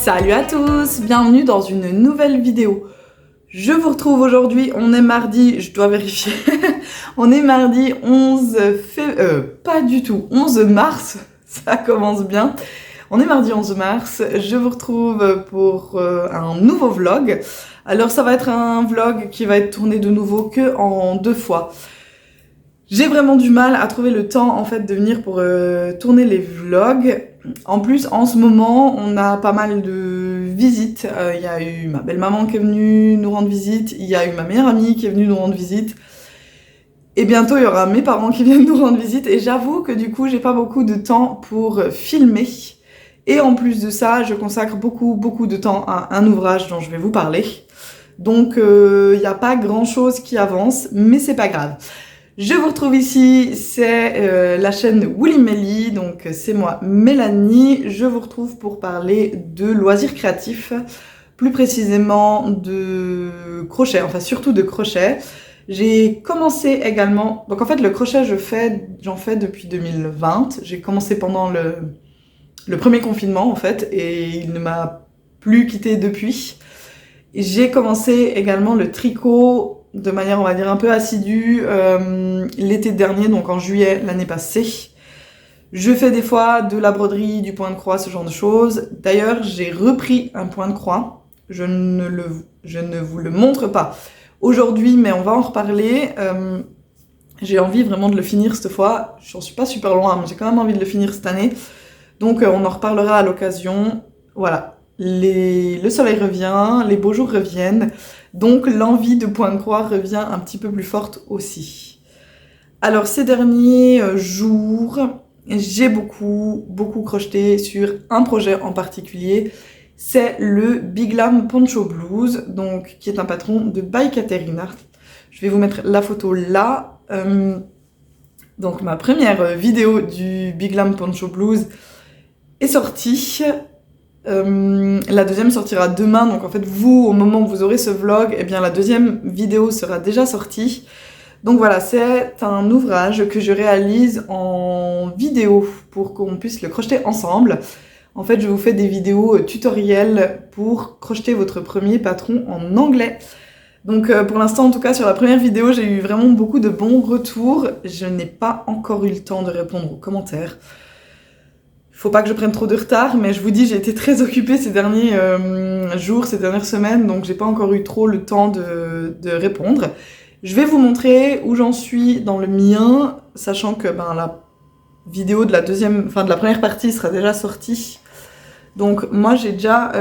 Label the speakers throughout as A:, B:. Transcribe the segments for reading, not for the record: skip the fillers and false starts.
A: Salut à tous, bienvenue dans une nouvelle vidéo. Je vous retrouve aujourd'hui, on est mardi, je dois vérifier, on est mardi 11 mars, ça commence bien. On est mardi 11 mars, je vous retrouve pour un nouveau vlog. Alors ça va être un vlog qui va être tourné de nouveau que en 2 fois. J'ai vraiment du mal à trouver le temps en fait de venir pour tourner les vlogs. En plus, en ce moment, on a pas mal de visites. Il y a eu ma belle-maman qui est venue nous rendre visite, il y a eu ma meilleure amie qui est venue nous rendre visite. Et bientôt, il y aura mes parents qui viennent nous rendre visite. Et j'avoue que du coup, j'ai pas beaucoup de temps pour filmer. Et en plus de ça, je consacre beaucoup de temps à un ouvrage dont je vais vous parler. Donc, il n'y a pas grand-chose qui avance, mais c'est pas grave. Je vous retrouve ici, c'est la chaîne Woolly Melly, donc c'est moi Mélanie. Je vous retrouve pour parler de loisirs créatifs, plus précisément de crochet, enfin surtout de crochet. J'ai commencé également, donc en fait le crochet j'en fais depuis 2020. J'ai commencé pendant le premier confinement en fait et il ne m'a plus quitté depuis. J'ai commencé également le tricot de manière, on va dire, un peu assidue l'été dernier, donc en juillet l'année passée. Je fais des fois de la broderie, du point de croix, ce genre de choses. D'ailleurs, j'ai repris un point de croix. Je ne vous le montre pas aujourd'hui, mais on va en reparler. J'ai envie vraiment de le finir cette fois. J'en suis pas super loin, mais j'ai quand même envie de le finir cette année. Donc on en reparlera à l'occasion. Voilà. Le soleil revient, les beaux jours reviennent, donc l'envie de point de croix revient un petit peu plus forte aussi. Alors ces derniers jours, j'ai beaucoup crocheté sur un projet en particulier, c'est le Big Lam Poncho Blues, donc qui est un patron de By Caterina. Je vais vous mettre la photo là. Donc ma première vidéo du Big Lam Poncho Blues est sortie. La deuxième sortira demain, donc en fait vous, au moment où vous aurez ce vlog, eh bien la deuxième vidéo sera déjà sortie. Donc voilà, c'est un ouvrage que je réalise en vidéo pour qu'on puisse le crocheter ensemble. En fait, je vous fais des vidéos tutoriels pour crocheter votre premier patron en anglais. Donc pour l'instant, en tout cas, sur la première vidéo, j'ai eu vraiment beaucoup de bons retours. Je n'ai pas encore eu le temps de répondre aux commentaires. Faut pas que je prenne trop de retard, mais je vous dis, j'ai été très occupée ces derniers jours, ces dernières semaines, donc j'ai pas encore eu trop le temps de répondre. Je vais vous montrer où j'en suis dans le mien, sachant que la vidéo de la première partie sera déjà sortie. Donc moi j'ai déjà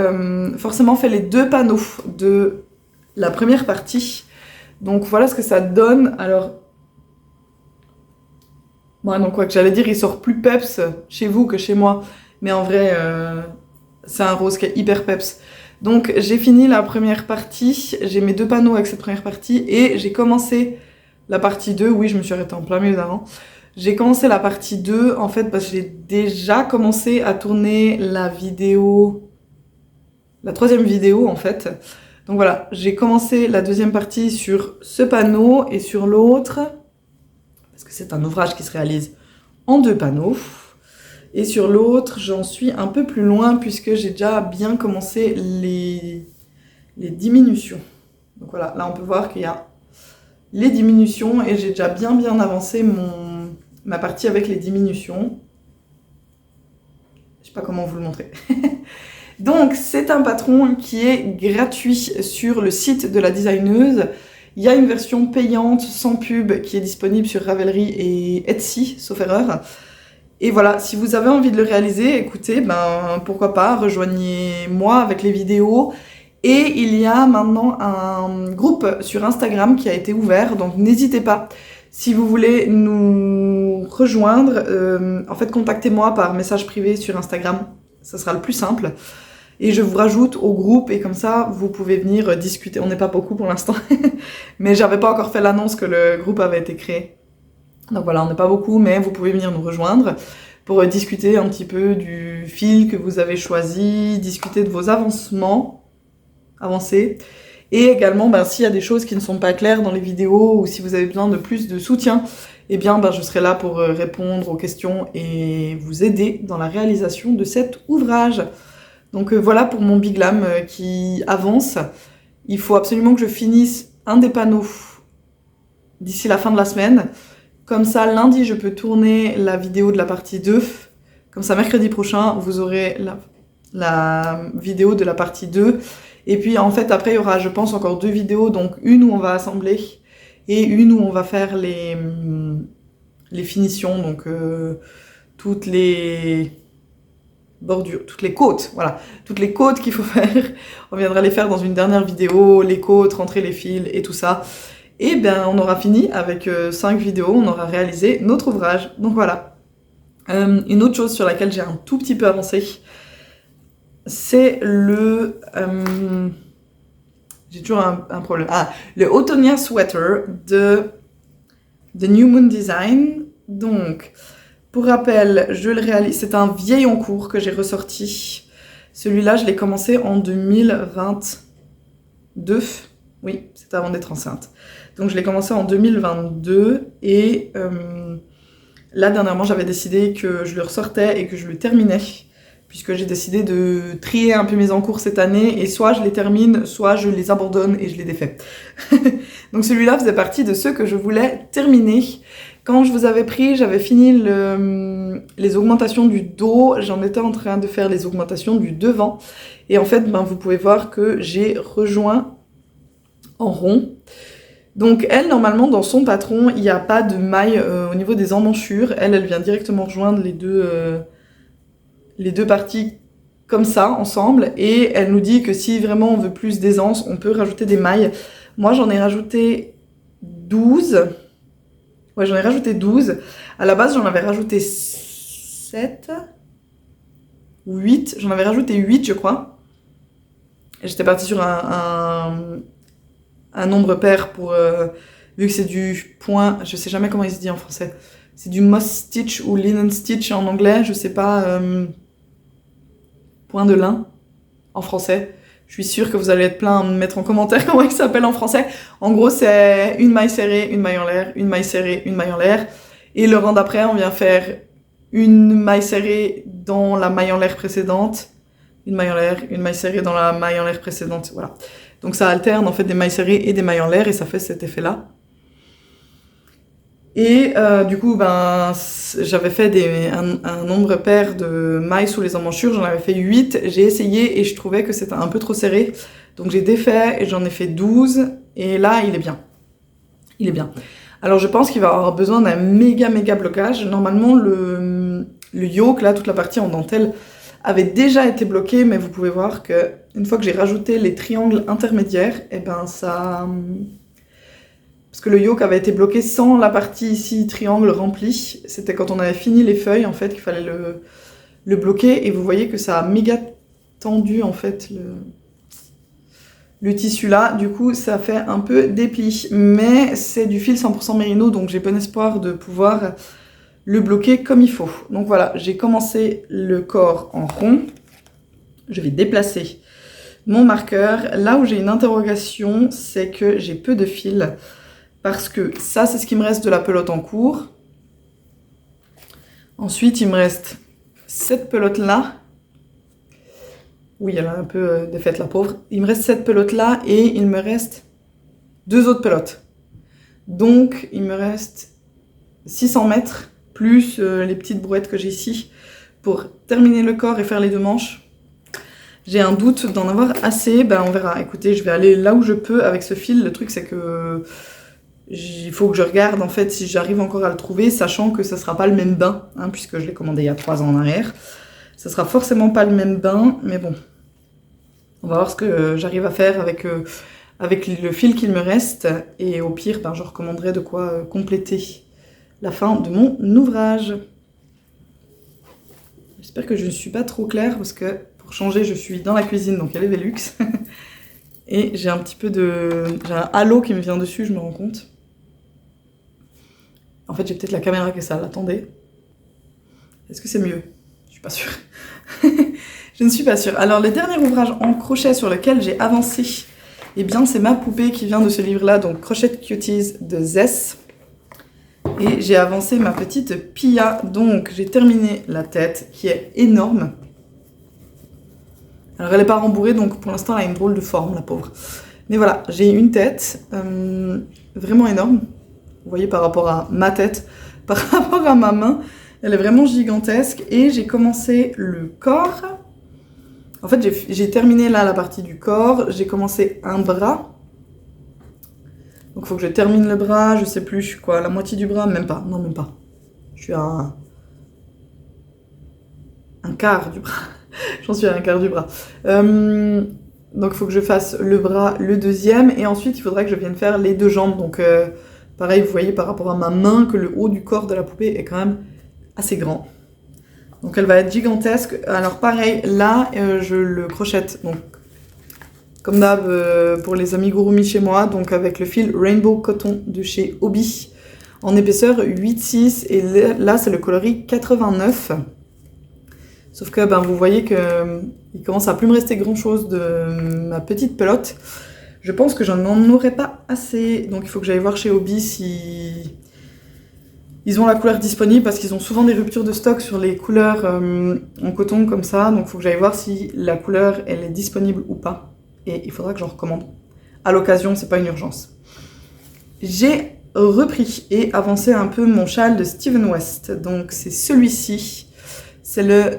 A: forcément fait les 2 panneaux de la première partie. Donc voilà ce que ça donne. Alors bon, donc quoi que j'allais dire, il sort plus peps chez vous que chez moi. Mais en vrai, c'est un rose qui est hyper peps. Donc j'ai fini la première partie, j'ai mes 2 panneaux avec cette première partie et j'ai commencé la partie 2. Oui, je me suis arrêtée en plein milieu d'avant. J'ai commencé la partie 2 en fait parce que j'ai déjà commencé à tourner la 3e vidéo en fait. Donc voilà, j'ai commencé la 2e partie sur ce panneau et sur l'autre. Parce que c'est un ouvrage qui se réalise en 2 panneaux. Et sur l'autre, j'en suis un peu plus loin puisque j'ai déjà bien commencé les diminutions. Donc voilà, là on peut voir qu'il y a les diminutions et j'ai déjà bien avancé ma partie avec les diminutions. Je sais pas comment vous le montrer. Donc c'est un patron qui est gratuit sur le site de la designeuse. Il y a une version payante sans pub qui est disponible sur Ravelry et Etsy, sauf erreur. Et voilà, si vous avez envie de le réaliser, écoutez, pourquoi pas, rejoignez-moi avec les vidéos. Et il y a maintenant un groupe sur Instagram qui a été ouvert, donc n'hésitez pas. Si vous voulez nous rejoindre, en fait, contactez-moi par message privé sur Instagram, ça sera le plus simple. Et je vous rajoute au groupe et comme ça, vous pouvez venir discuter. On n'est pas beaucoup pour l'instant, mais j'avais pas encore fait l'annonce que le groupe avait été créé. Donc voilà, on n'est pas beaucoup, mais vous pouvez venir nous rejoindre pour discuter un petit peu du fil que vous avez choisi, discuter de vos avancés. Et également, s'il y a des choses qui ne sont pas claires dans les vidéos ou si vous avez besoin de plus de soutien, eh bien, je serai là pour répondre aux questions et vous aider dans la réalisation de cet ouvrage. Donc voilà pour mon Big Lam qui avance. Il faut absolument que je finisse un des panneaux d'ici la fin de la semaine. Comme ça, lundi, je peux tourner la vidéo de la partie 2. Comme ça, mercredi prochain, vous aurez la vidéo de la partie 2. Et puis, en fait, après, il y aura, je pense, encore 2 vidéos. Donc, une où on va assembler et une où on va faire les finitions. Donc, toutes les bordures, toutes les côtes, voilà. Toutes les côtes qu'il faut faire. On viendra les faire dans une dernière vidéo. Les côtes, rentrer les fils et tout ça. Et bien, on aura fini avec 5 vidéos, on aura réalisé notre ouvrage. Donc voilà. Une autre chose sur laquelle j'ai un tout petit peu avancé, c'est le... j'ai toujours un problème. Le Autonia Sweater de New Moon Design. Donc, pour rappel, je le réalise... C'est un vieil en cours que j'ai ressorti. Celui-là, je l'ai commencé en 2022. Oui, c'était avant d'être enceinte. Donc je l'ai commencé en 2022 et là dernièrement j'avais décidé que je le ressortais et que je le terminais puisque j'ai décidé de trier un peu mes encours cette année et soit je les termine, soit je les abandonne et je les défais. Donc celui-là faisait partie de ceux que je voulais terminer. Quand je vous avais pris, j'avais fini les augmentations du dos, j'en étais en train de faire les augmentations du devant et en fait vous pouvez voir que j'ai rejoint en rond. Donc elle, normalement, dans son patron, il n'y a pas de maille au niveau des emmanchures. Elle vient directement rejoindre les deux parties comme ça, ensemble. Et elle nous dit que si vraiment on veut plus d'aisance, on peut rajouter des mailles. Moi, j'en ai rajouté 12. Ouais, j'en ai rajouté 12. À la base, j'en avais rajouté 7 ou 8. J'en avais rajouté 8, je crois. Et j'étais partie sur un nombre pair pour vu que c'est du point, je sais jamais comment il se dit en français, c'est du moss stitch ou linen stitch en anglais, je sais pas, point de lin en français. Je suis sûre que vous allez être plein à me mettre en commentaire comment il s'appelle en français. En gros, c'est une maille serrée, une maille en l'air, une maille serrée, une maille en l'air, et le rang d'après on vient faire une maille serrée dans la maille en l'air précédente, une maille en l'air, une maille serrée dans la maille en l'air précédente, voilà. Donc ça alterne en fait des mailles serrées et des mailles en l'air et ça fait cet effet-là. Et du coup, j'avais fait un nombre pair de mailles sous les emmanchures, j'en avais fait 8, j'ai essayé et je trouvais que c'était un peu trop serré. Donc j'ai défait et j'en ai fait 12 et là il est bien. Il est bien. Alors je pense qu'il va avoir besoin d'un méga blocage. Normalement le yoke, là toute la partie en dentelle, avait déjà été bloqué, mais vous pouvez voir que une fois que j'ai rajouté les triangles intermédiaires, et ça... Parce que le yoke avait été bloqué sans la partie ici triangle remplie. C'était quand on avait fini les feuilles, en fait, qu'il fallait le bloquer. Et vous voyez que ça a méga tendu, en fait, le tissu là. Du coup, ça fait un peu des plis. Mais c'est du fil 100% mérino, donc j'ai bon espoir de pouvoir le bloquer comme il faut. Donc voilà, j'ai commencé le corps en rond. Je vais déplacer mon marqueur. Là où j'ai une interrogation, c'est que j'ai peu de fil. Parce que ça, c'est ce qui me reste de la pelote en cours. Ensuite, il me reste cette pelote-là. Oui, elle a un peu défaite, la pauvre. Il me reste cette pelote-là et il me reste 2 autres pelotes. Donc, il me reste 600 mètres plus les petites brouettes que j'ai ici pour terminer le corps et faire les 2 manches. J'ai un doute d'en avoir assez, on verra. Écoutez, je vais aller là où je peux avec ce fil. Le truc, c'est que il faut que je regarde en fait si j'arrive encore à le trouver, sachant que ça sera pas le même bain, hein, puisque je l'ai commandé il y a 3 ans en arrière. Ça sera forcément pas le même bain, mais bon. On va voir ce que j'arrive à faire avec le fil qu'il me reste. Et au pire, je recommanderai de quoi compléter la fin de mon ouvrage. J'espère que je ne suis pas trop claire, parce que pour changer, je suis dans la cuisine, donc il y a les Velux. Et j'ai un petit peu j'ai un halo qui me vient dessus, je me rends compte. En fait, j'ai peut-être la caméra qui est sale, attendez. Est-ce que c'est mieux? Je suis pas sûre. Je ne suis pas sûre. Alors, le dernier ouvrage en crochet sur lequel j'ai avancé, c'est ma poupée qui vient de ce livre-là, donc Crochet Cuties de Zess. Et j'ai avancé ma petite Pia, donc j'ai terminé la tête, qui est énorme. Alors elle est pas rembourrée, donc pour l'instant elle a une drôle de forme, la pauvre. Mais voilà, j'ai une tête vraiment énorme. Vous voyez par rapport à ma tête, par rapport à ma main, elle est vraiment gigantesque. Et j'ai commencé le corps. En fait, j'ai terminé là la partie du corps. J'ai commencé un bras. Donc il faut que je termine le bras, je sais plus, je suis quoi, la moitié du bras, même pas, non même pas. Je suis à un quart du bras. J'en suis à un quart du bras. Donc il faut que je fasse le bras, le deuxième, et ensuite il faudra que je vienne faire les deux jambes. Donc pareil, vous voyez par rapport à ma main que le haut du corps de la poupée est quand même assez grand. Donc elle va être gigantesque. Alors pareil, là je le crochette. Donc comme d'hab pour les amigurumi chez moi, donc avec le fil Rainbow Cotton de chez Hobby, en épaisseur 8,6, et là c'est le coloris 89. Sauf que ben, vous voyez qu'il commence à plus me rester grand chose de ma petite pelote. Je pense que j'en aurais pas assez, donc il faut que j'aille voir chez Hobby si ils ont la couleur disponible, parce qu'ils ont souvent des ruptures de stock sur les couleurs en coton comme ça, donc il faut que j'aille voir si la couleur elle est disponible ou pas. Et il faudra que j'en recommande. À l'occasion, c'est pas une urgence. J'ai repris et avancé un peu mon châle de Steven West. Donc c'est celui-ci. C'est le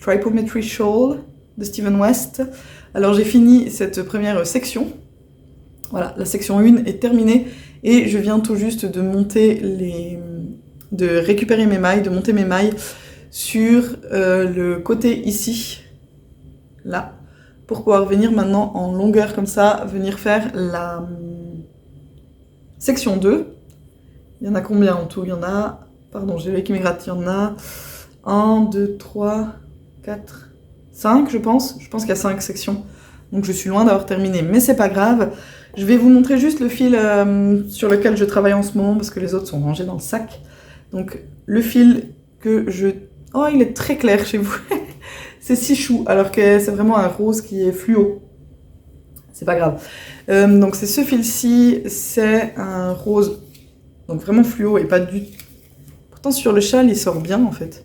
A: Tripometry Shawl de Steven West. Alors j'ai fini cette première section. Voilà, la section 1 est terminée. Et je viens tout juste de monter de récupérer mes mailles, de monter mes mailles sur le côté ici. Là. Pour pouvoir venir maintenant en longueur comme ça, venir faire la section 2. Il y en a combien en tout? Il y en a, pardon, j'ai l'œil qui me gratte, il y en a 1, 2, 3, 4, 5 je pense. Je pense qu'il y a 5 sections, donc je suis loin d'avoir terminé, mais c'est pas grave. Je vais vous montrer juste le fil sur lequel je travaille en ce moment, parce que les autres sont rangés dans le sac. Donc le fil que je... Oh, il est très clair chez vous. C'est si chou, alors que c'est vraiment un rose qui est fluo. C'est pas grave. Donc c'est ce fil-ci, c'est un rose, donc vraiment fluo et pas du... Pourtant sur le châle, il sort bien en fait.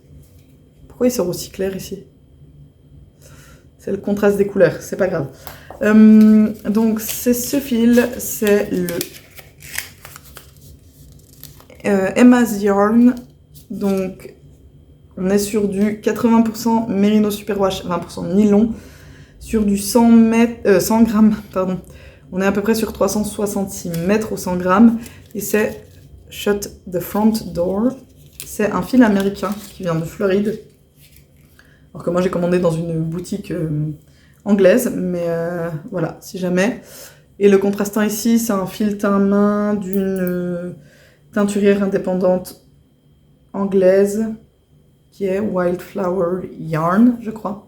A: Pourquoi il sort aussi clair ici? C'est le contraste des couleurs, c'est pas grave. Donc c'est ce fil, c'est le Emma's Yarn. Donc on est sur du 80% Merino Superwash, 20% nylon, sur du 100 grammes, pardon. On est à peu près sur 366 mètres au 100 grammes, et c'est Shut the Front Door. C'est un fil américain qui vient de Floride, alors que moi j'ai commandé dans une boutique anglaise, mais voilà, si jamais. Et le contrastant ici, c'est un fil teint main d'une teinturière indépendante anglaise, qui est Wildflower Yarn, je crois.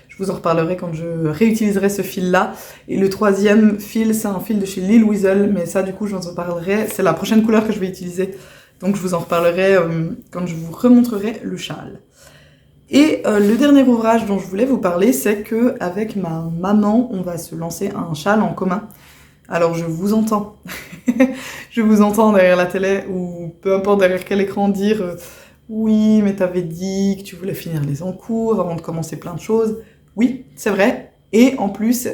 A: Je vous en reparlerai quand je réutiliserai ce fil-là. Et le troisième fil, c'est un fil de chez Lil Weasel, mais ça, du coup, je vous en reparlerai. C'est la prochaine couleur que je vais utiliser, donc je vous en reparlerai quand je vous remontrerai le châle. Et le dernier ouvrage dont je voulais vous parler, c'est que avec ma maman, on va se lancer un châle en commun. Alors je vous entends, je vous entends derrière la télé, ou peu importe derrière quel écran, dire oui, mais t'avais dit que tu voulais finir les encours avant de commencer plein de choses. Oui, c'est vrai. Et en plus,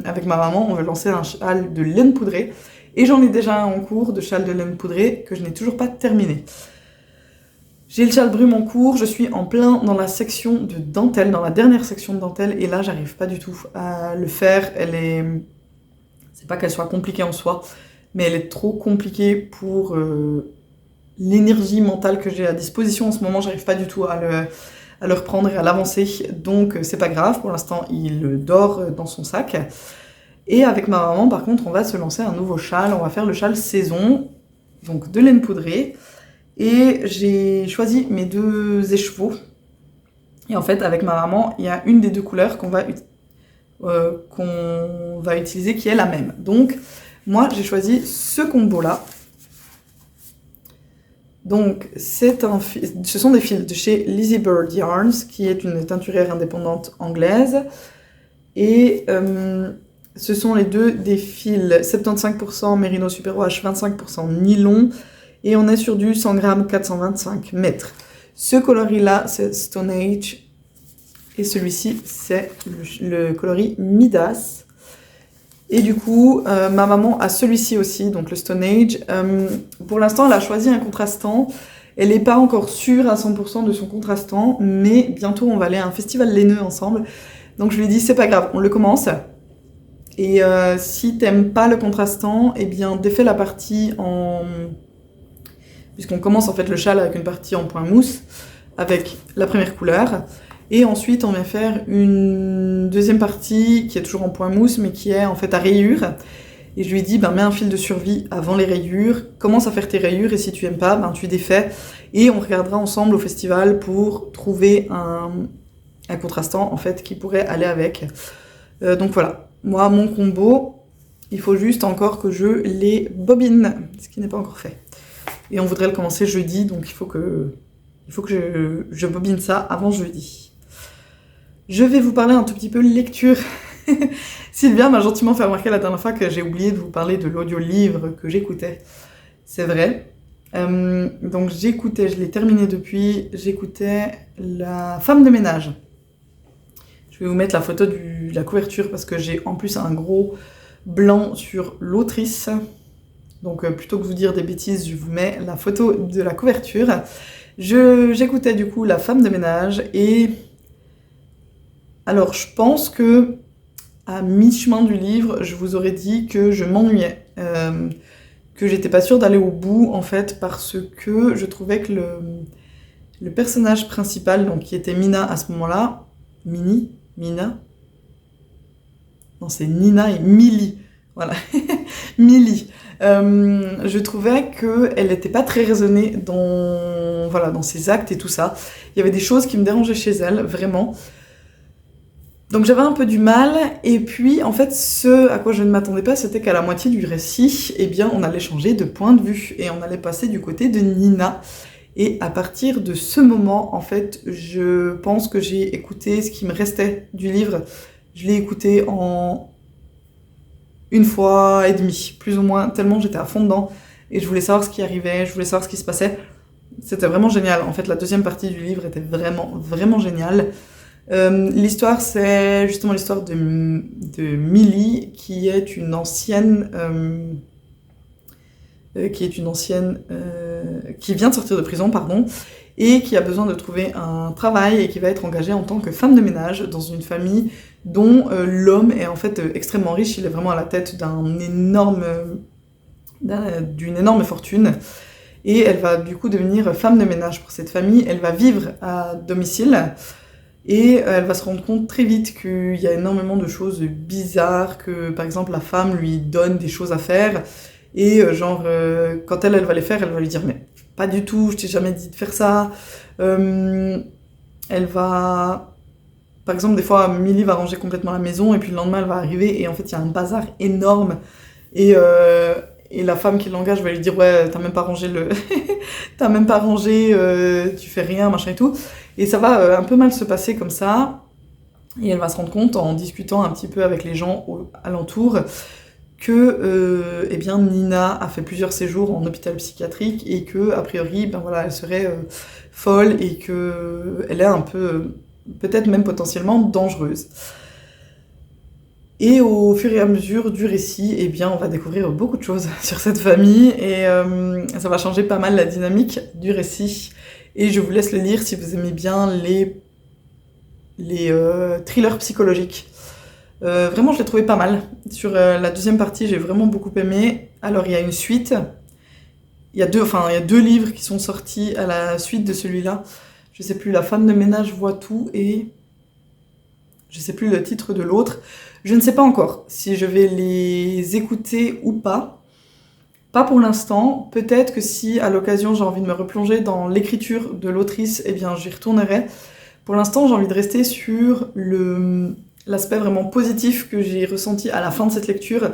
A: avec ma maman, on veut lancer un châle de laine poudrée. Et j'en ai déjà un en cours de châle de laine poudrée que je n'ai toujours pas terminé. J'ai le châle brume en cours, je suis en plein dans la section de dentelle, dans la dernière section de dentelle, et là, j'arrive pas du tout à le faire. C'est pas qu'elle soit compliquée en soi, mais elle est trop compliquée pour l'énergie mentale que j'ai à disposition en ce moment. J'arrive pas du tout à le reprendre et à l'avancer, donc c'est pas grave, pour l'instant il dort dans son sac. Et avec ma maman, par contre, on va se lancer un nouveau châle, on va faire le châle saison, donc de laine poudrée, et j'ai choisi mes deux écheveaux, et en fait avec ma maman, il y a une des deux couleurs qu'on va utiliser qui est la même. Donc moi j'ai choisi ce combo là. Donc, ce sont des fils de chez Lizzie Bird Yarns, qui est une teinturière indépendante anglaise. Et ce sont les deux des fils 75% Merino Superwash, 25% nylon. Et on est sur du 100 grammes, 425 mètres. Ce coloris-là, c'est Stone Age. Et celui-ci, c'est le coloris Midas. Et du coup, ma maman a celui-ci aussi, donc le Stone Age. Pour l'instant, elle a choisi un contrastant. Elle n'est pas encore sûre à 100% de son contrastant, mais bientôt on va aller à un festival laineux ensemble. Donc je lui ai dit, c'est pas grave, on le commence. Et si t'aimes pas le contrastant, eh bien défais la partie en... Puisqu'on commence en fait le châle avec une partie en point mousse, avec la première couleur. Et ensuite, on vient faire une deuxième partie qui est toujours en point mousse, mais qui est en fait à rayures. Et je lui ai dit, mets un fil de survie avant les rayures, commence à faire tes rayures, et si tu aimes pas, tu défais. Et on regardera ensemble au festival pour trouver un contrastant en fait qui pourrait aller avec. Donc voilà, moi, mon combo, il faut juste encore que je les bobine, ce qui n'est pas encore fait. Et on voudrait le commencer jeudi, donc il faut que je bobine ça avant jeudi. Je vais vous parler un tout petit peu lecture. Sylvia m'a gentiment fait remarquer la dernière fois que j'ai oublié de vous parler de l'audio-livre que j'écoutais. C'est vrai. Donc j'écoutais, je l'ai terminé depuis, j'écoutais La femme de ménage. Je vais vous mettre la photo de la couverture parce que j'ai en plus un gros blanc sur l'autrice. Donc plutôt que de vous dire des bêtises, je vous mets la photo de la couverture. J'écoutais du coup La femme de ménage et... Alors, je pense que à mi-chemin du livre, je vous aurais dit que je m'ennuyais, que j'étais pas sûre d'aller au bout, en fait, parce que je trouvais que le personnage principal, donc qui était Mina à ce moment-là, Mina? Non, c'est Nina et Millie, voilà, Millie. Je trouvais qu'elle n'était pas très raisonnée dans ses actes et tout ça. Il y avait des choses qui me dérangeaient chez elle, vraiment. Donc j'avais un peu du mal, et puis en fait ce à quoi je ne m'attendais pas, c'était qu'à la moitié du récit, eh bien on allait changer de point de vue, et on allait passer du côté de Nina. Et à partir de ce moment, en fait, je pense que j'ai écouté ce qui me restait du livre. Je l'ai écouté en une fois et demie, plus ou moins, tellement j'étais à fond dedans, et je voulais savoir ce qui arrivait, je voulais savoir ce qui se passait. C'était vraiment génial, en fait la deuxième partie du livre était vraiment, vraiment géniale. L'histoire, c'est justement l'histoire de Millie, qui est une ancienne... qui vient de sortir de prison, pardon, et qui a besoin de trouver un travail et qui va être engagée en tant que femme de ménage dans une famille dont l'homme est en fait extrêmement riche. Il est vraiment à la tête d'une énorme fortune. Et elle va du coup devenir femme de ménage pour cette famille. Elle va vivre à domicile. Et elle va se rendre compte très vite qu'il y a énormément de choses bizarres, que par exemple la femme lui donne des choses à faire, et quand elle va les faire, elle va lui dire « mais pas du tout, je t'ai jamais dit de faire ça ». Elle va... Par exemple, des fois, Millie va ranger complètement la maison, et puis le lendemain, elle va arriver, et en fait, il y a un bazar énorme, et la femme qui l'engage va lui dire « ouais, t'as même pas rangé t'as même pas rangé, tu fais rien, machin et tout ». Et ça va un peu mal se passer comme ça, et elle va se rendre compte en discutant un petit peu avec les gens alentour que eh bien, Nina a fait plusieurs séjours en hôpital psychiatrique et que a priori elle serait folle et qu'elle est un peu, peut-être même potentiellement dangereuse. Et au fur et à mesure du récit, eh bien, on va découvrir beaucoup de choses sur cette famille et ça va changer pas mal la dynamique du récit. Et je vous laisse le lire si vous aimez bien les thrillers psychologiques. Vraiment, je l'ai trouvé pas mal. Sur la deuxième partie, j'ai vraiment beaucoup aimé. Alors, il y a une suite. Il y a deux livres qui sont sortis à la suite de celui-là. Je sais plus, La femme de ménage voit tout et... je sais plus le titre de l'autre. Je ne sais pas encore si je vais les écouter ou pas. Pas pour l'instant. Peut-être que si, à l'occasion, j'ai envie de me replonger dans l'écriture de l'autrice, eh bien, j'y retournerai. Pour l'instant, j'ai envie de rester sur l'aspect vraiment positif que j'ai ressenti à la fin de cette lecture,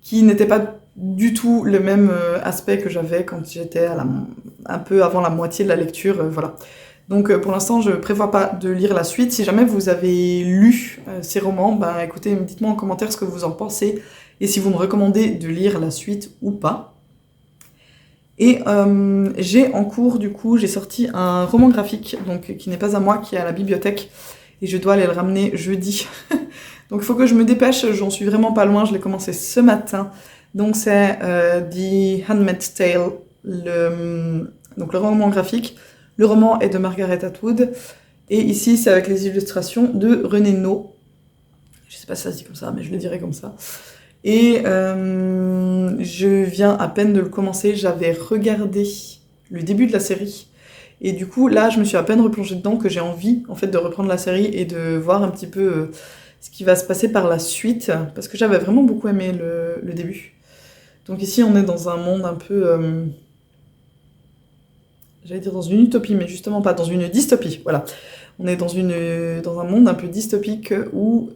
A: qui n'était pas du tout le même aspect que j'avais quand j'étais un peu avant la moitié de la lecture, voilà. Donc pour l'instant, je prévois pas de lire la suite. Si jamais vous avez lu ces romans, écoutez, dites-moi en commentaire ce que vous en pensez, et si vous me recommandez de lire la suite ou pas. Et j'ai en cours, du coup, j'ai sorti un roman graphique, donc qui n'est pas à moi, qui est à la bibliothèque. et je dois aller le ramener jeudi. Donc il faut que je me dépêche, j'en suis vraiment pas loin, je l'ai commencé ce matin. Donc c'est The Handmaid's Tale, donc le roman graphique. Le roman est de Margaret Atwood, et ici c'est avec les illustrations de René No. Je sais pas si ça se dit comme ça, mais je le dirais comme ça. Et je viens à peine de le commencer, j'avais regardé le début de la série. Et du coup, là, je me suis à peine replongée dedans, que j'ai envie, en fait, de reprendre la série et de voir un petit peu ce qui va se passer par la suite, parce que j'avais vraiment beaucoup aimé le début. Donc ici, on est dans un monde un peu... j'allais dire dans une utopie, mais justement pas, dans une dystopie, voilà. On est dans un monde un peu dystopique où...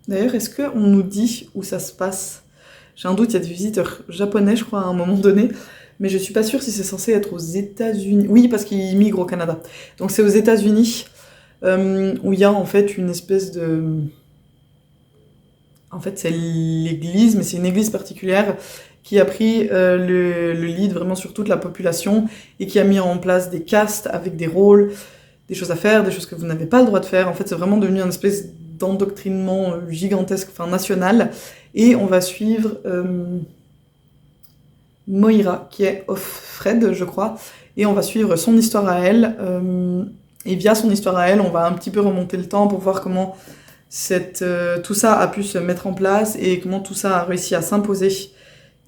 A: D'ailleurs, est-ce qu'on nous dit où ça se passe? J'ai un doute, il y a des visiteurs japonais, je crois, à un moment donné, mais je suis pas sûre si c'est censé être aux États-Unis. Oui, parce qu'ils migrent au Canada. Donc c'est aux États-Unis, où il y a en fait une espèce de... En fait, c'est l'église, mais c'est une église particulière qui a pris le lead vraiment sur toute la population et qui a mis en place des castes avec des rôles, des choses à faire, des choses que vous n'avez pas le droit de faire. En fait, c'est vraiment devenu une espèce d'endoctrinement gigantesque, enfin national. Et on va suivre Moira, qui est Offred, je crois, et on va suivre son histoire à elle. Et via son histoire à elle, on va un petit peu remonter le temps pour voir comment tout ça a pu se mettre en place et comment tout ça a réussi à s'imposer.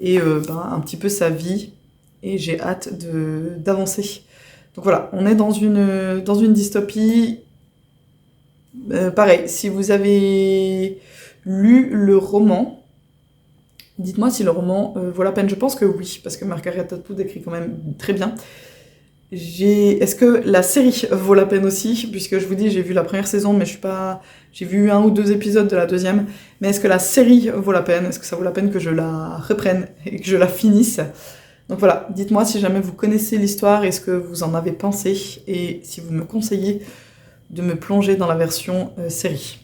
A: Et un petit peu sa vie. Et j'ai hâte d'avancer. Donc voilà, on est dans une dystopie. Pareil, si vous avez lu le roman, dites-moi si le roman vaut la peine. Je pense que oui, parce que Margaret Atwood écrit quand même très bien. Est-ce que la série vaut la peine aussi? Puisque je vous dis, j'ai vu la première saison, mais j'ai vu 1 ou 2 épisodes de la deuxième. Mais est-ce que la série vaut la peine? Est-ce que ça vaut la peine que je la reprenne et que je la finisse? Donc voilà, dites-moi si jamais vous connaissez l'histoire et ce que vous en avez pensé, et si vous me conseillez de me plonger dans la version série.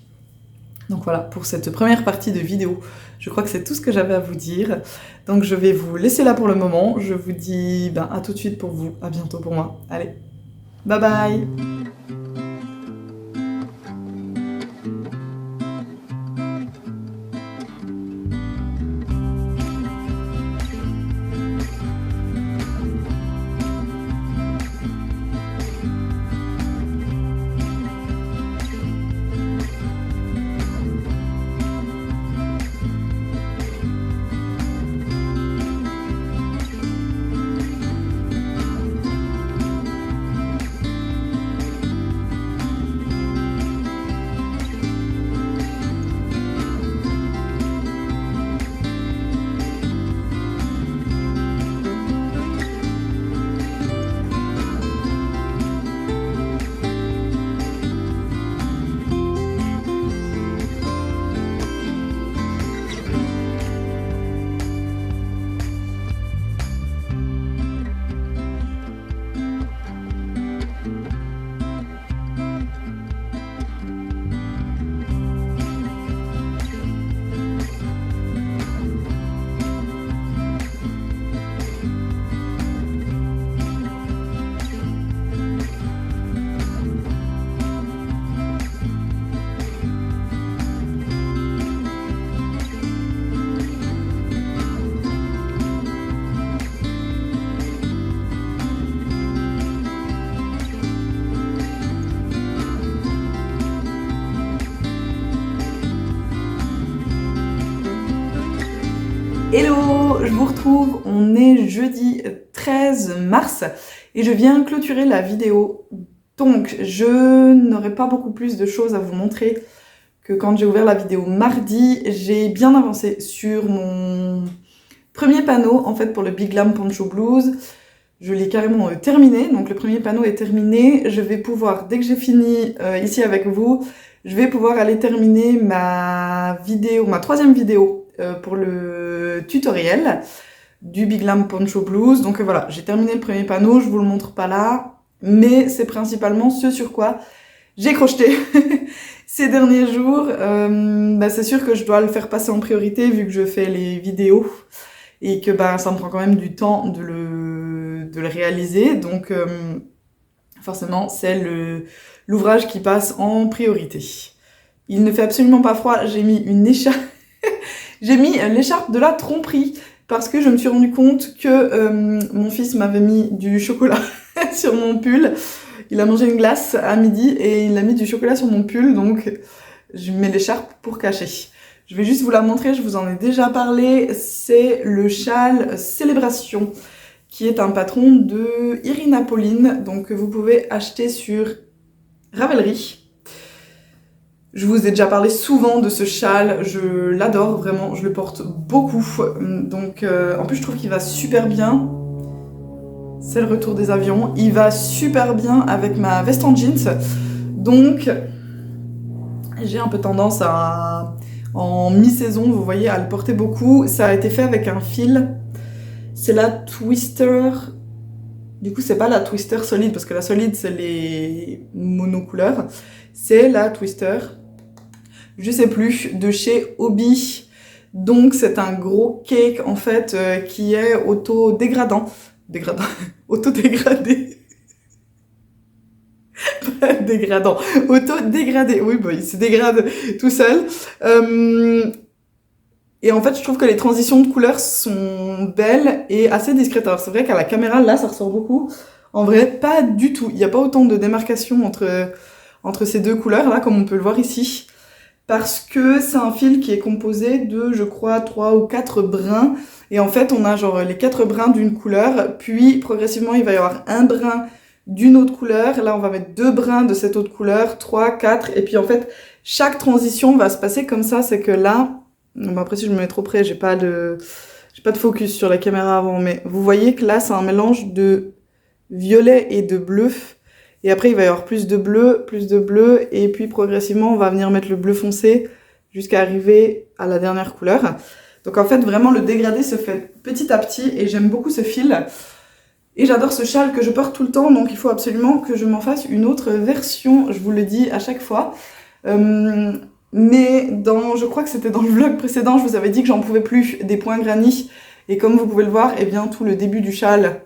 A: Donc voilà, pour cette première partie de vidéo, je crois que c'est tout ce que j'avais à vous dire. Donc je vais vous laisser là pour le moment. Je vous dis à tout de suite pour vous, à bientôt pour moi. Allez, bye bye! Hello, je vous retrouve, on est jeudi 13 mars et je viens clôturer la vidéo. Donc je n'aurai pas beaucoup plus de choses à vous montrer que quand j'ai ouvert la vidéo mardi. J'ai bien avancé sur mon premier panneau en fait pour le Big Glam Poncho Blues. Je l'ai carrément terminé, donc le premier panneau est terminé. Je vais pouvoir, dès que j'ai fini ici avec vous, je vais pouvoir aller terminer ma troisième vidéo pour le tutoriel du Big Glam Poncho Blues. Donc voilà, j'ai terminé le premier panneau, je vous le montre pas là, mais c'est principalement ce sur quoi j'ai crocheté ces derniers jours. C'est sûr que je dois le faire passer en priorité vu que je fais les vidéos et que ça me prend quand même du temps de le réaliser. Donc forcément c'est l'ouvrage qui passe en priorité. Il ne fait absolument pas froid, j'ai mis une écharpe, j'ai mis l'écharpe de la tromperie parce que je me suis rendu compte que mon fils m'avait mis du chocolat sur mon pull. Il a mangé une glace à midi et il a mis du chocolat sur mon pull, donc je mets l'écharpe pour cacher. Je vais juste vous la montrer, je vous en ai déjà parlé, c'est le châle Célébration, qui est un patron de Irina Pauline, donc vous pouvez acheter sur Ravelry. Je vous ai déjà parlé souvent de ce châle, je l'adore vraiment, je le porte beaucoup. Donc en plus je trouve qu'il va super bien. C'est le retour des avions. Il va super bien avec ma veste en jeans. Donc j'ai un peu tendance à, en mi-saison, vous voyez, à le porter beaucoup. Ça a été fait avec un fil. C'est la Twister. Du coup, c'est pas la Twister solide, parce que la solide, c'est les monocouleurs. C'est la Twister, je sais plus, de chez Hobby. Donc, c'est un gros cake, en fait, qui est auto-dégradant. Auto-dégradé. Dégradant. Auto-dégradé. Oui, bah, il se dégrade tout seul. Et en fait, je trouve que les transitions de couleurs sont belles et assez discrètes. Alors, c'est vrai qu'à la caméra, là, ça ressort beaucoup. En vrai, pas du tout. Il n'y a pas autant de démarcation entre ces deux couleurs-là, comme on peut le voir ici. Parce que c'est un fil qui est composé de, je crois, 3 ou 4 brins. Et en fait, on a genre les 4 brins d'une couleur. Puis, progressivement, il va y avoir un brin d'une autre couleur. Là, on va mettre 2 brins de cette autre couleur, 3, 4. Et puis, en fait, chaque transition va se passer comme ça. C'est que là... Bon, après, si je me mets trop près, j'ai pas de focus sur la caméra avant, mais vous voyez que là, c'est un mélange de violet et de bleu. Et après, il va y avoir plus de bleu, et puis progressivement, on va venir mettre le bleu foncé jusqu'à arriver à la dernière couleur. Donc en fait, vraiment, le dégradé se fait petit à petit, et j'aime beaucoup ce fil. Et j'adore ce châle que je porte tout le temps, donc il faut absolument que je m'en fasse une autre version, je vous le dis à chaque fois. Mais je crois que c'était dans le vlog précédent, je vous avais dit que j'en pouvais plus des points granny. Et comme vous pouvez le voir, eh bien tout le début du châle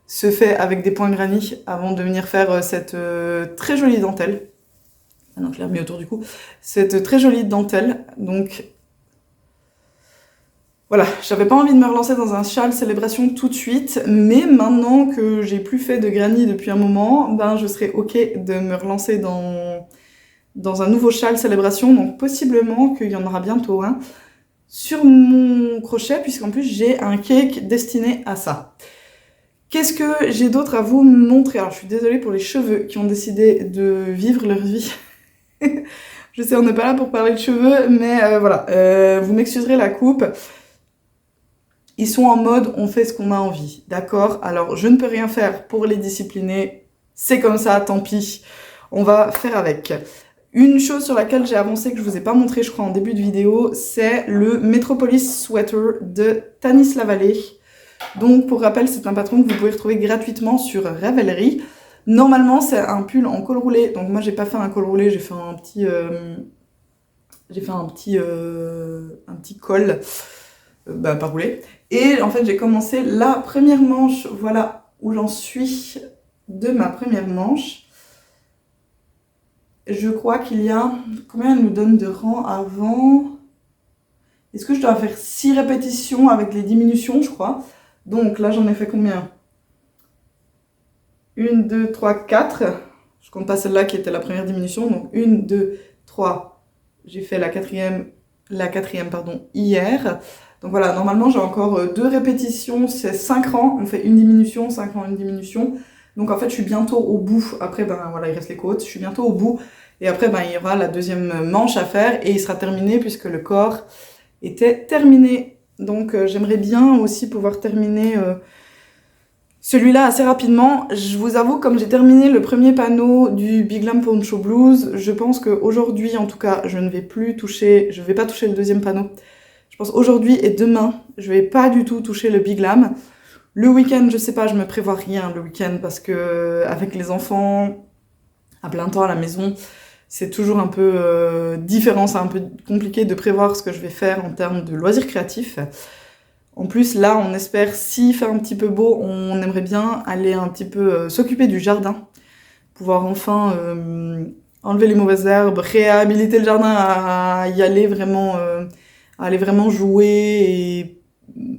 A: se fait avec des points granny avant de venir faire cette très jolie dentelle. Ah non, je l'ai remis autour du cou. Cette très jolie dentelle. Donc voilà, j'avais pas envie de me relancer dans un châle célébration tout de suite, mais maintenant que j'ai plus fait de granny depuis un moment, ben je serais ok de me relancer dans un nouveau châle célébration, donc possiblement qu'il y en aura bientôt un sur mon crochet, puisqu'en plus j'ai un cake destiné à ça. Qu'est-ce que j'ai d'autre à vous montrer? Alors je suis désolée pour les cheveux qui ont décidé de vivre leur vie. Je sais, on n'est pas là pour parler de cheveux, mais voilà, vous m'excuserez la coupe. Ils sont en mode on fait ce qu'on a envie, d'accord? Alors je ne peux rien faire pour les discipliner, c'est comme ça, tant pis, on va faire avec. Une chose sur laquelle j'ai avancé que je vous ai pas montré, je crois, en début de vidéo, c'est le Metropolis Sweater de Tanis Lavallée. Donc, pour rappel, c'est un patron que vous pouvez retrouver gratuitement sur Ravelry. Normalement, c'est un pull en col roulé. Donc, moi, j'ai pas fait un col roulé, j'ai fait un petit col, pas roulé. Et en fait, j'ai commencé la première manche, voilà où j'en suis de ma première manche. Je crois qu'il y a... Combien elle nous donne de rang avant? Est-ce que je dois faire 6 répétitions avec les diminutions, je crois? Donc là, j'en ai fait combien? 1, 2, 3, 4. Je compte pas celle-là qui était la première diminution. Donc 1, 2, 3. J'ai fait la quatrième hier. Donc voilà, normalement, j'ai encore 2 répétitions. C'est 5 rangs. On fait une diminution, 5 rangs, une diminution. Donc en fait, je suis bientôt au bout. Après, ben voilà, il reste les côtes. Je suis bientôt au bout. Et après, ben, il y aura la deuxième manche à faire. Et il sera terminé puisque le corps était terminé. Donc j'aimerais bien aussi pouvoir terminer celui-là assez rapidement. Je vous avoue, comme j'ai terminé le premier panneau du Big Glam Poncho Blues, je pense qu'aujourd'hui, en tout cas, je vais pas toucher le deuxième panneau. Je pense aujourd'hui et demain, je vais pas du tout toucher le Big Glam. Le week-end, je sais pas, je me prévois rien le week-end parce que avec les enfants à plein temps à la maison, c'est toujours un peu différent, c'est un peu compliqué de prévoir ce que je vais faire en termes de loisirs créatifs. En plus, là, on espère, s'il fait un petit peu beau, on aimerait bien aller un petit peu s'occuper du jardin. pouvoir enfin enlever les mauvaises herbes, réhabiliter le jardin, à y aller vraiment, à aller vraiment jouer et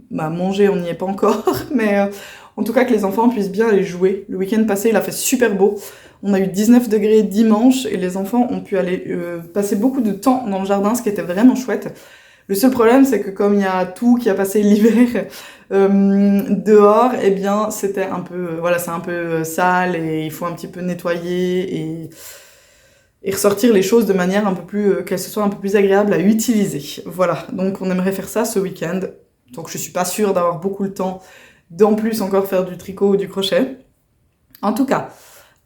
A: manger, on n'y est pas encore, mais en tout cas que les enfants puissent bien aller jouer. Le week-end passé, il a fait super beau. On a eu 19 degrés dimanche et les enfants ont pu aller passer beaucoup de temps dans le jardin, ce qui était vraiment chouette. Le seul problème, c'est que comme il y a tout qui a passé l'hiver dehors, eh bien, c'était un peu, voilà, c'est un peu sale et il faut un petit peu nettoyer et ressortir les choses de manière un peu plus, qu'elles soient un peu plus agréables à utiliser. Voilà, donc on aimerait faire ça ce week-end. Donc je suis pas sûre d'avoir beaucoup le temps d'en plus encore faire du tricot ou du crochet. En tout cas,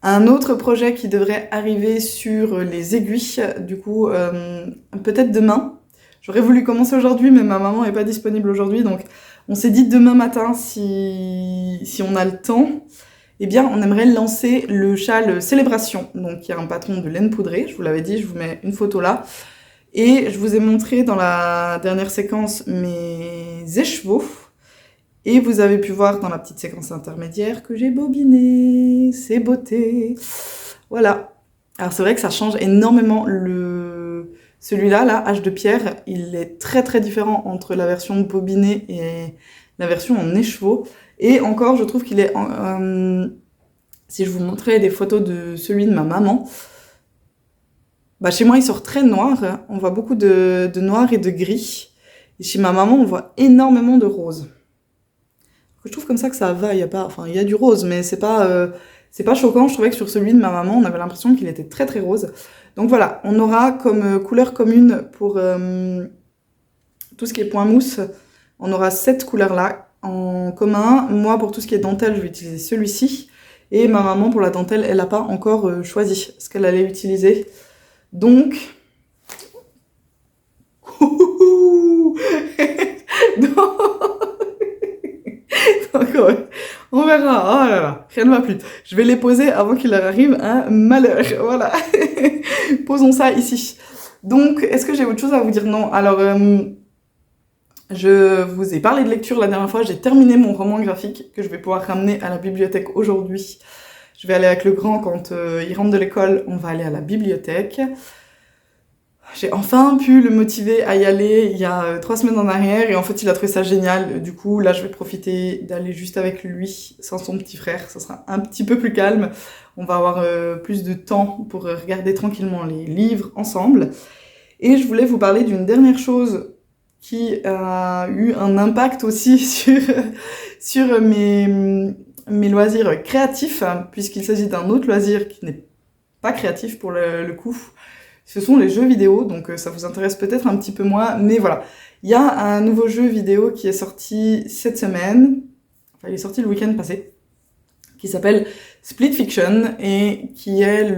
A: un autre projet qui devrait arriver sur les aiguilles, du coup, peut-être demain. J'aurais voulu commencer aujourd'hui, mais ma maman n'est pas disponible aujourd'hui, donc on s'est dit demain matin, si on a le temps, eh bien, on aimerait lancer le châle Célébration. Donc, il y a un patron de laine poudrée, je vous l'avais dit, je vous mets une photo là. Et je vous ai montré dans la dernière séquence mes écheveaux. Et vous avez pu voir dans la petite séquence intermédiaire que j'ai bobiné, c'est beauté. Voilà. Alors c'est vrai que ça change énormément celui-là, là, Hache de pierre, il est très très différent entre la version bobinée et la version en écheveau. Et encore, je trouve qu'il est... si je vous montrais des photos de celui de ma maman, bah chez moi il sort très noir, on voit beaucoup de noir et de gris. Et chez ma maman, on voit énormément de rose. Je trouve comme ça que ça va, il y a du rose, mais c'est pas choquant. Je trouvais que sur celui de ma maman, on avait l'impression qu'il était très très rose. Donc voilà, on aura comme couleur commune pour tout ce qui est point mousse, on aura cette couleur-là en commun. Moi, pour tout ce qui est dentelle, je vais utiliser celui-ci. Et ma maman, pour la dentelle, elle n'a pas encore choisi ce qu'elle allait utiliser. Donc... Donc, ouais. On verra. Oh là là, rien ne va plus. Je vais les poser avant qu'il leur arrive un malheur. Voilà. Posons ça ici. Donc, est-ce que j'ai autre chose à vous dire? Non. Alors, je vous ai parlé de lecture la dernière fois. J'ai terminé mon roman graphique que je vais pouvoir ramener à la bibliothèque aujourd'hui. Je vais aller avec le grand quand il rentre de l'école. On va aller à la bibliothèque. J'ai enfin pu le motiver à y aller il y a 3 semaines en arrière et en fait il a trouvé ça génial. Du coup là je vais profiter d'aller juste avec lui sans son petit frère, ça sera un petit peu plus calme. On va avoir plus de temps pour regarder tranquillement les livres ensemble. Et je voulais vous parler d'une dernière chose qui a eu un impact aussi sur mes loisirs créatifs, puisqu'il s'agit d'un autre loisir qui n'est pas créatif pour le coup. Ce sont les jeux vidéo, donc ça vous intéresse peut-être un petit peu moins, mais voilà. Il y a un nouveau jeu vidéo qui est sorti cette semaine, enfin il est sorti le week-end passé, qui s'appelle Split Fiction, et qui est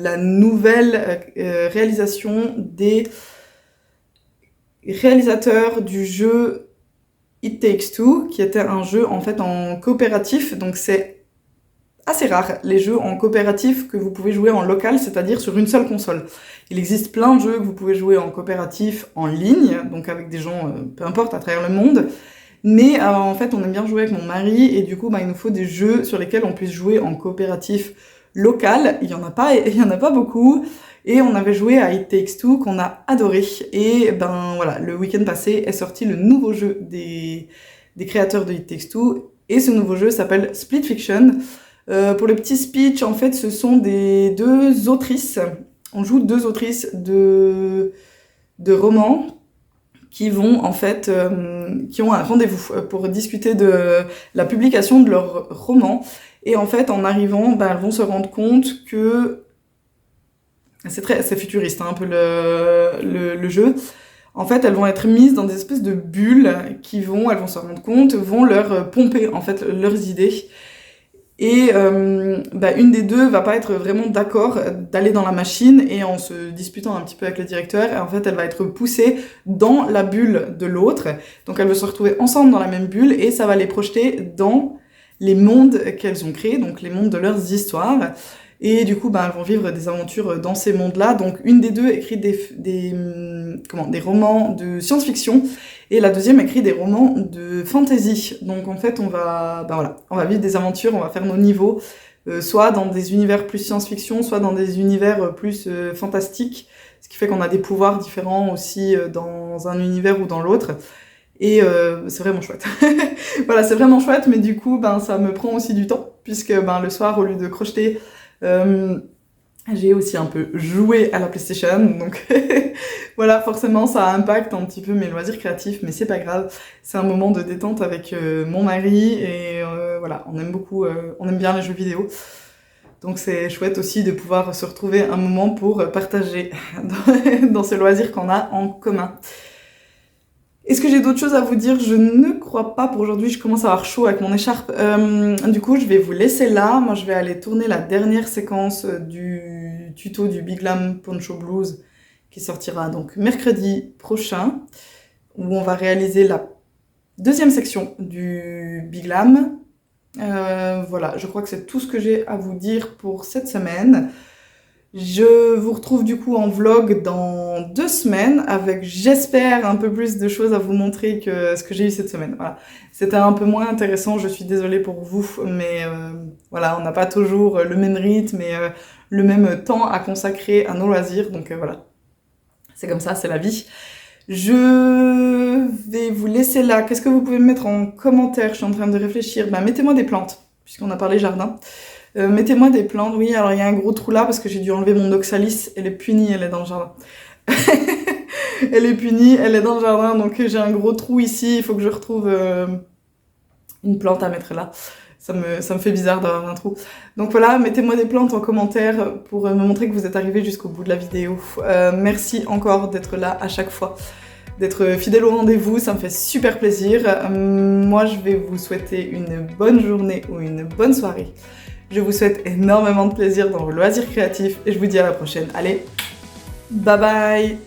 A: la nouvelle réalisation des réalisateurs du jeu It Takes Two, qui était un jeu en fait en coopératif, donc c'est assez rare, les jeux en coopératif que vous pouvez jouer en local, c'est-à-dire sur une seule console. Il existe plein de jeux que vous pouvez jouer en coopératif en ligne, donc avec des gens, peu importe, à travers le monde. Mais en fait, on aime bien jouer avec mon mari, et du coup, il nous faut des jeux sur lesquels on puisse jouer en coopératif local. Il y en a pas beaucoup. Et on avait joué à It Takes Two, qu'on a adoré. Et voilà, le week-end passé est sorti le nouveau jeu des créateurs de It Takes Two. Et ce nouveau jeu s'appelle Split Fiction. Pour le petit speech, en fait, ce sont deux autrices. On joue 2 autrices de romans qui vont, en fait, qui ont un rendez-vous pour discuter de la publication de leur roman. Et en fait, en arrivant, elles vont se rendre compte que... C'est futuriste, hein, un peu le jeu. En fait, elles vont être mises dans des espèces de bulles elles vont se rendre compte, vont leur pomper, en fait, leurs idées. Et une des deux va pas être vraiment d'accord d'aller dans la machine, et en se disputant un petit peu avec le directeur, en fait elle va être poussée dans la bulle de l'autre, donc elles vont se retrouver ensemble dans la même bulle, et ça va les projeter dans les mondes qu'elles ont créés, donc les mondes de leurs histoires. Et du coup, elles vont vivre des aventures dans ces mondes-là. Donc, une des deux écrit des romans de science-fiction, et la deuxième écrit des romans de fantasy. Donc, en fait, on va vivre des aventures, on va faire nos niveaux soit dans des univers plus science-fiction, soit dans des univers plus fantastiques, ce qui fait qu'on a des pouvoirs différents aussi dans un univers ou dans l'autre. Et c'est vraiment chouette. Voilà, c'est vraiment chouette, mais du coup, ça me prend aussi du temps, puisque le soir, au lieu de crocheter, j'ai aussi un peu joué à la PlayStation, donc voilà, forcément, ça impacte un petit peu mes loisirs créatifs, mais c'est pas grave. C'est un moment de détente avec mon mari, et voilà, on aime beaucoup, on aime bien les jeux vidéo. Donc c'est chouette aussi de pouvoir se retrouver un moment pour partager dans ce loisir qu'on a en commun. Est-ce que j'ai d'autres choses à vous dire? Je ne crois pas pour aujourd'hui, je commence à avoir chaud avec mon écharpe. Du coup, je vais vous laisser là. Moi, je vais aller tourner la dernière séquence du tuto du Big Glam Poncho Blues qui sortira donc mercredi prochain, où on va réaliser la deuxième section du Big Glam. Voilà, je crois que c'est tout ce que j'ai à vous dire pour cette semaine. Je vous retrouve du coup en vlog dans 2 semaines avec, j'espère, un peu plus de choses à vous montrer que ce que j'ai eu cette semaine. Voilà. C'était un peu moins intéressant, je suis désolée pour vous, mais voilà, on n'a pas toujours le même rythme et le même temps à consacrer à nos loisirs, donc voilà. C'est comme ça, c'est la vie. Je vais vous laisser là. Qu'est-ce que vous pouvez me mettre en commentaire? Je suis en train de réfléchir. Mettez-moi des plantes, puisqu'on a parlé jardin. Mettez-moi des plantes, oui, alors il y a un gros trou là parce que j'ai dû enlever mon oxalis, elle est punie, elle est dans le jardin. Elle est punie, elle est dans le jardin, donc j'ai un gros trou ici, il faut que je retrouve une plante à mettre là. Ça me fait bizarre d'avoir un trou. Donc voilà, mettez-moi des plantes en commentaire pour me montrer que vous êtes arrivés jusqu'au bout de la vidéo. Merci encore d'être là à chaque fois, d'être fidèle au rendez-vous, ça me fait super plaisir. Moi, je vais vous souhaiter une bonne journée ou une bonne soirée. Je vous souhaite énormément de plaisir dans vos loisirs créatifs et je vous dis à la prochaine. Allez, bye bye!